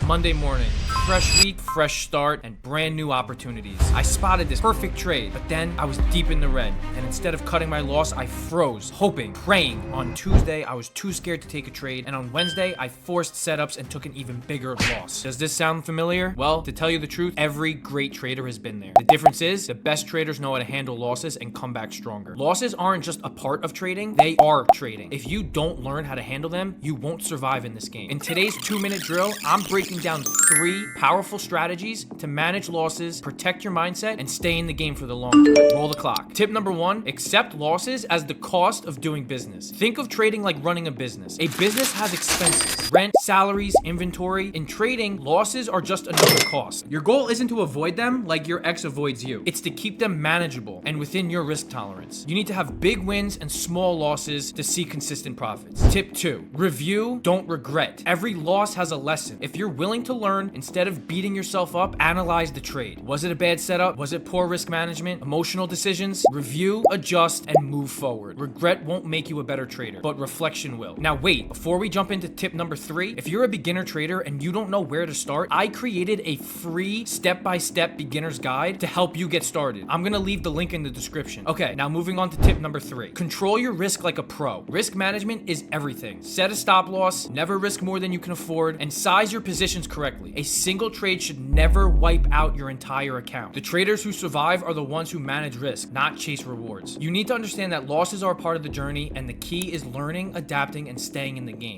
Monday morning. Fresh week, fresh start, and brand new opportunities. I spotted this perfect trade, but then I was deep in the red, and instead of cutting my loss, I froze, hoping, praying. On Tuesday, I was too scared to take a trade, and on Wednesday, I forced setups and took an even bigger loss. Does this sound familiar? Well, to tell you the truth, every great trader has been there. The difference is, the best traders know how to handle losses and come back stronger. Losses aren't just a part of trading, they are trading. If you don't learn how to handle them, you won't survive in this game. In today's 2-minute drill, I'm breaking down 3 powerful strategies to manage losses, protect your mindset, and stay in the game for the long term. Roll the clock. Tip number 1, accept losses as the cost of doing business. Think of trading like running a business. A business has expenses, rent, salaries, inventory. In trading, losses are just another cost. Your goal isn't to avoid them like your ex avoids you. It's to keep them manageable and within your risk tolerance. You need to have big wins and small losses to see consistent profits. Tip 2, review, don't regret. Every loss has a lesson. If you're willing to learn, instead of beating yourself up, analyze the trade. Was it a bad setup? Was it poor risk management? Emotional decisions? Review, adjust, and move forward. Regret won't make you a better trader, but reflection will. Now wait, before we jump into tip number 3, if you're a beginner trader and you don't know where to start, I created a free step-by-step beginner's guide to help you get started. I'm gonna leave the link in the description. Okay, now moving on to tip number 3. Control your risk like a pro. Risk management is everything. Set a stop loss, never risk more than you can afford, and size your positions correctly. A single trade should never wipe out your entire account. The traders who survive are the ones who manage risk, not chase rewards. You need to understand that losses are a part of the journey, and the key is learning, adapting, and staying in the game.